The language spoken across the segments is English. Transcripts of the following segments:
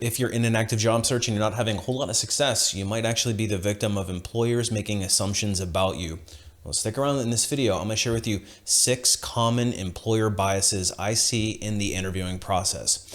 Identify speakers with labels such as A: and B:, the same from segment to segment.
A: If you're in an active job search and you're not having a whole lot of success, you might actually be the victim of employers making assumptions about you. Well, stick around in this video. I'm going to share with you 6 common employer biases I see in the interviewing process.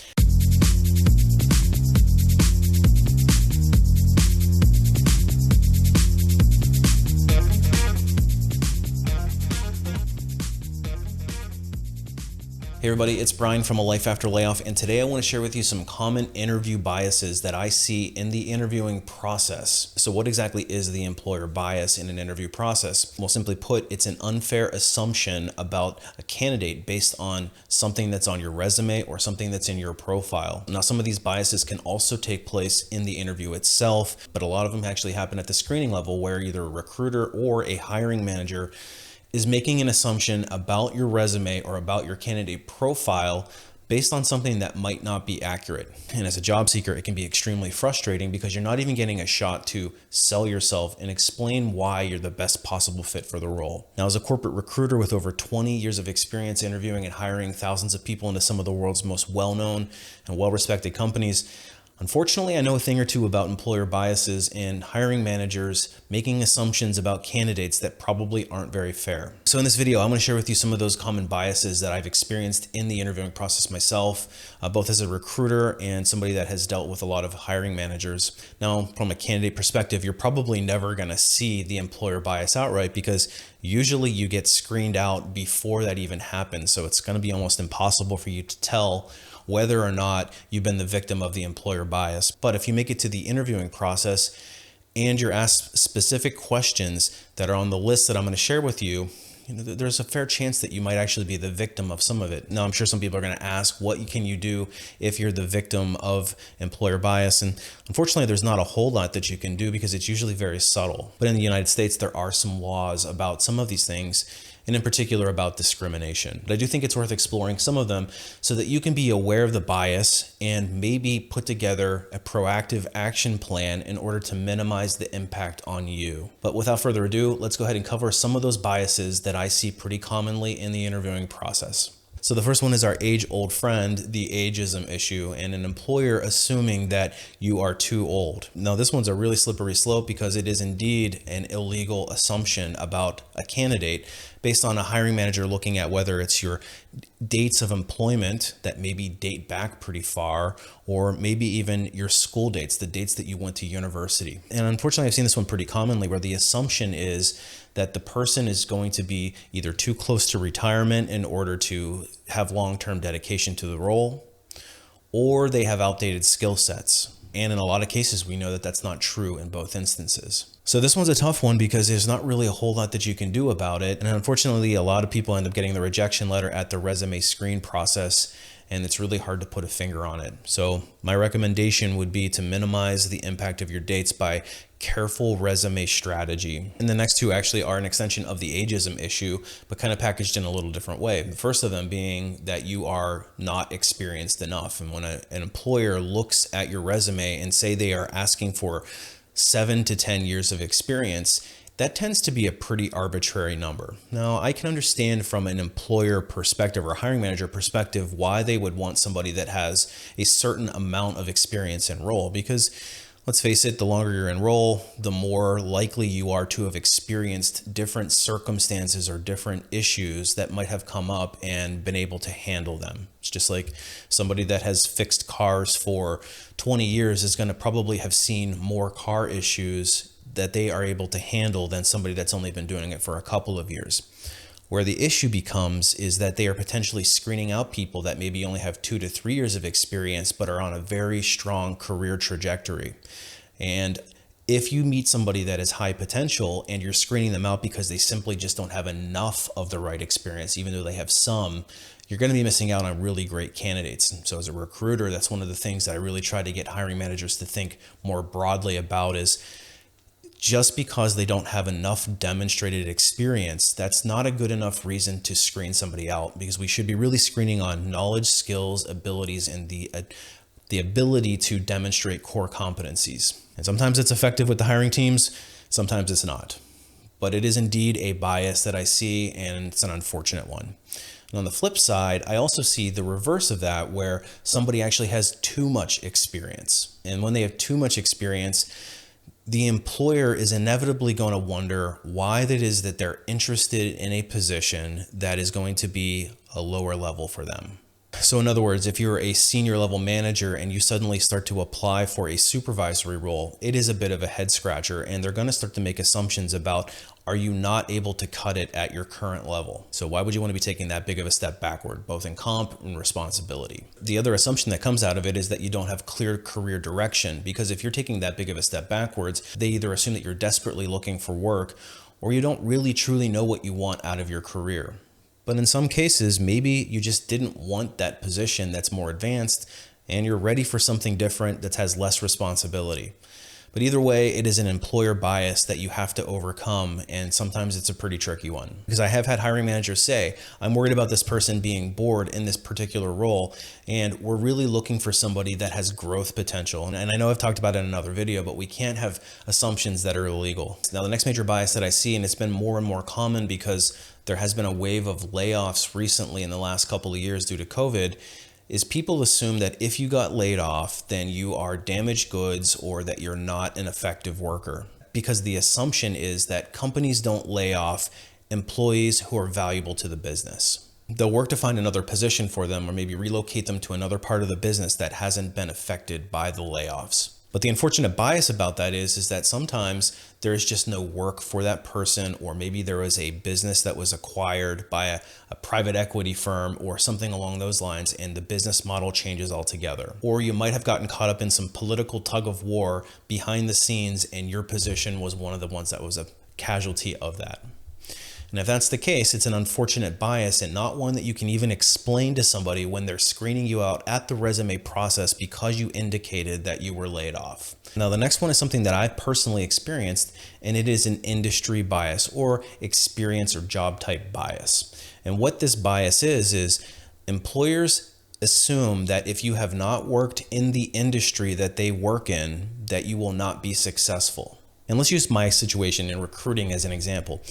A: Hey everybody, it's Brian from A Life After Layoff, and today I want to share with you some common interview biases that I see in the interviewing process. So what exactly is the employer bias in an interview process? Well, simply put, it's an unfair assumption about a candidate based on something that's on your resume or something that's in your profile. Now, some of these biases can also take place in the interview itself, but a lot of them actually happen at the screening level where either a recruiter or a hiring manager is making an assumption about your resume or about your candidate profile based on something that might not be accurate. And as a job seeker, it can be extremely frustrating because you're not even getting a shot to sell yourself and explain why you're the best possible fit for the role. Now, as a corporate recruiter with over 20 years of experience interviewing and hiring thousands of people into some of the world's most well-known and well-respected companies, unfortunately, I know a thing or two about employer biases and hiring managers making assumptions about candidates that probably aren't very fair. So in this video, I'm going to share with you some of those common biases that I've experienced in the interviewing process myself, both as a recruiter and somebody that has dealt with a lot of hiring managers. Now, from a candidate perspective, you're probably never going to see the employer bias outright because usually you get screened out before that even happens. So it's going to be almost impossible for you to tell whether or not you've been the victim of the employer bias. But if you make it to the interviewing process and you're asked specific questions that are on the list that I'm going to share with you, there's a fair chance that you might actually be the victim of some of it. Now, I'm sure some people are going to ask, what can you do if you're the victim of employer bias? And unfortunately, there's not a whole lot that you can do because it's usually very subtle. But in the United States, there are some laws about some of these things, and in particular about discrimination. But I do think it's worth exploring some of them so that you can be aware of the bias and maybe put together a proactive action plan in order to minimize the impact on you. But without further ado, let's go ahead and cover some of those biases that I see pretty commonly in the interviewing process. So the first one is our age-old friend, the ageism issue, and an employer assuming that you are too old. Now, this one's a really slippery slope because it is indeed an illegal assumption about a candidate based on a hiring manager looking at whether it's your dates of employment that maybe date back pretty far, or maybe even your school dates, the dates that you went to university. And unfortunately, I've seen this one pretty commonly where the assumption is that the person is going to be either too close to retirement in order to have long-term dedication to the role, or they have outdated skill sets. And in a lot of cases, we know that that's not true in both instances. So this one's a tough one because there's not really a whole lot that you can do about it. And unfortunately, a lot of people end up getting the rejection letter at the resume screen process, and it's really hard to put a finger on it. So my recommendation would be to minimize the impact of your dates by careful resume strategy. And the next two actually are an extension of the ageism issue, but kind of packaged in a little different way. The first of them being that you are not experienced enough. And when an employer looks at your resume and say they are asking for 7 to 10 years of experience, that tends to be a pretty arbitrary number. Now, I can understand from an employer perspective or hiring manager perspective why they would want somebody that has a certain amount of experience in role, because let's face it, the longer you're in role, the more likely you are to have experienced different circumstances or different issues that might have come up and been able to handle them. It's just like somebody that has fixed cars for 20 years is going to probably have seen more car issues that they are able to handle than somebody that's only been doing it for a couple of years. Where the issue becomes is that they are potentially screening out people that maybe only have 2 to 3 years of experience, but are on a very strong career trajectory. And if you meet somebody that is high potential and you're screening them out because they simply just don't have enough of the right experience, even though they have some, you're going to be missing out on really great candidates. So as a recruiter, that's one of the things that I really try to get hiring managers to think more broadly about is, just because they don't have enough demonstrated experience, that's not a good enough reason to screen somebody out, because we should be really screening on knowledge, skills, abilities, and the ability to demonstrate core competencies. And sometimes it's effective with the hiring teams, sometimes it's not. but it is indeed a bias that I see, and it's an unfortunate one. And on the flip side, I also see the reverse of that, where somebody actually has too much experience. And when they have too much experience, the employer is inevitably going to wonder why it is that they're interested in a position that is going to be a lower level for them. So in other words, if you're a senior level manager and you suddenly start to apply for a supervisory role, it is a bit of a head scratcher, and they're going to start to make assumptions about, are you not able to cut it at your current level? So why would you want to be taking that big of a step backward, both in comp and responsibility? The other assumption that comes out of it is that you don't have clear career direction, because if you're taking that big of a step backwards, they either assume that you're desperately looking for work, or you don't really truly know what you want out of your career. But in some cases, maybe you just didn't want that position that's more advanced, and you're ready for something different that has less responsibility. But either way, it is an employer bias that you have to overcome, and sometimes it's a pretty tricky one. Because I have had hiring managers say, I'm worried about this person being bored in this particular role, and we're really looking for somebody that has growth potential. And I know I've talked about it in another video, but we can't have assumptions that are illegal. Now, the next major bias that I see, and it's been more and more common because there has been a wave of layoffs recently in the last couple of years due to COVID, is people assume that if you got laid off, then you are damaged goods or that you're not an effective worker. Because the assumption is that companies don't lay off employees who are valuable to the business. They'll work to find another position for them, or maybe relocate them to another part of the business that hasn't been affected by the layoffs. But the unfortunate bias about that is that sometimes there is just no work for that person, or maybe there was a business that was acquired by a private equity firm or something along those lines, and the business model changes altogether. Or you might have gotten caught up in some political tug of war behind the scenes, and your position was one of the ones that was a casualty of that. And if that's the case, it's an unfortunate bias, and not one that you can even explain to somebody when they're screening you out at the resume process because you indicated that you were laid off. Now, the next one is something that I personally experienced, and it is an industry bias or experience or job type bias. And what this bias is employers assume that if you have not worked in the industry that they work in, that you will not be successful. And let's use my situation in recruiting as an example.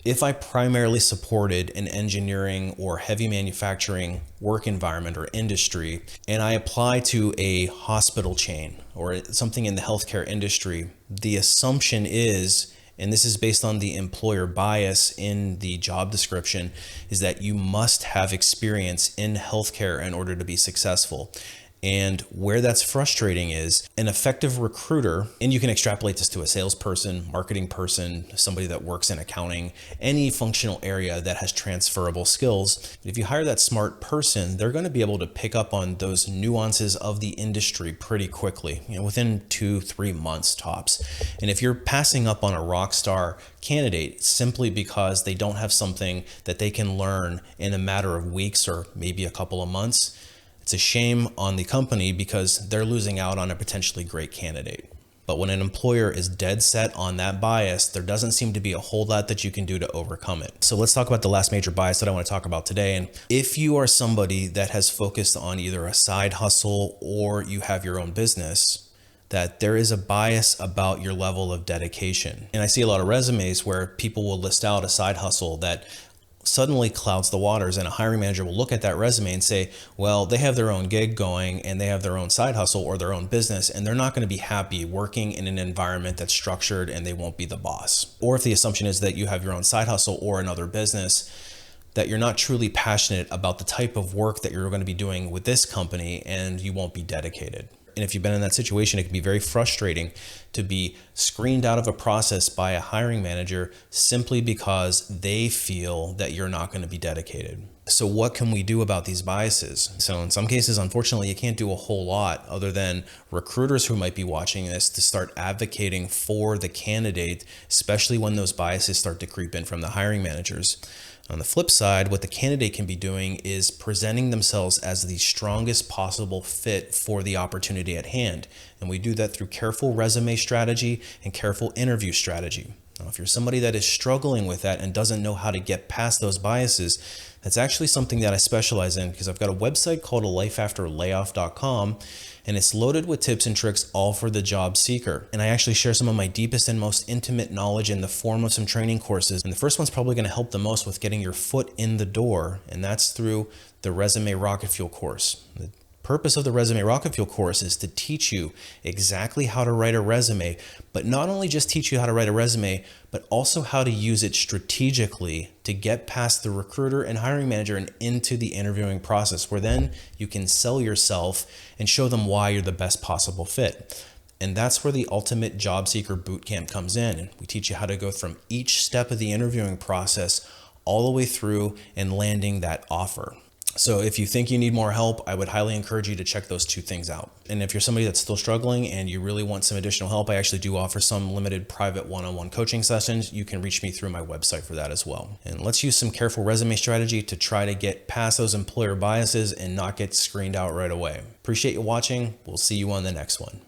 A: If I primarily supported an engineering or heavy manufacturing work environment or industry, and I apply to a hospital chain or something in the healthcare industry, the assumption is, and this is based on the employer bias in the job description, is that you must have experience in healthcare in order to be successful. And where that's frustrating is an effective recruiter, and you can extrapolate this to a salesperson, marketing person, somebody that works in accounting, any functional area that has transferable skills. If you hire that smart person, they're going to be able to pick up on those nuances of the industry pretty quickly, within 2-3 months tops. And if you're passing up on a rock star candidate simply because they don't have something that they can learn in a matter of weeks or maybe a couple of months, it's a shame on the company because they're losing out on a potentially great candidate. But when an employer is dead set on that bias, there doesn't seem to be a whole lot that you can do to overcome it. So let's talk about the last major bias that I want to talk about today. And if you are somebody that has focused on either a side hustle or you have your own business, that there is a bias about your level of dedication. And I see a lot of resumes where people will list out a side hustle that suddenly clouds the waters, and a hiring manager will look at that resume and say, well, they have their own gig going and they have their own side hustle or their own business, and they're not going to be happy working in an environment that's structured and they won't be the boss. Or if the assumption is that you have your own side hustle or another business, that you're not truly passionate about the type of work that you're going to be doing with this company, and you won't be dedicated. And if you've been in that situation, it can be very frustrating to be screened out of a process by a hiring manager simply because they feel that you're not going to be dedicated. So what can we do about these biases? So in some cases, unfortunately, you can't do a whole lot other than recruiters who might be watching this to start advocating for the candidate, especially when those biases start to creep in from the hiring managers. On the flip side, what the candidate can be doing is presenting themselves as the strongest possible fit for the opportunity at hand. And we do that through careful resume strategy and careful interview strategy. Now, if you're somebody that is struggling with that and doesn't know how to get past those biases, That's actually something that I specialize in because I've got a website called lifeafterlayoff.com, and it's loaded with tips and tricks all for the job seeker. And I actually share some of my deepest and most intimate knowledge in the form of some training courses. And the first one's probably going to help the most with getting your foot in the door, and that's through the Resume Rocketfuel course. The purpose of the Resume Rocketfuel course is to teach you exactly how to write a resume, but not only just teach you how to write a resume, but also how to use it strategically to get past the recruiter and hiring manager and into the interviewing process, where then you can sell yourself and show them why you're the best possible fit. And that's where the ultimate job seeker bootcamp comes in. And we teach you how to go from each step of the interviewing process all the way through and landing that offer. So if you think you need more help, I would highly encourage you to check those two things out. And if you're somebody that's still struggling and you really want some additional help, I actually do offer some limited private one-on-one coaching sessions. You can reach me through my website for that as well. And let's use some careful resume strategy to try to get past those employer biases and not get screened out right away. Appreciate you watching. We'll see you on the next one.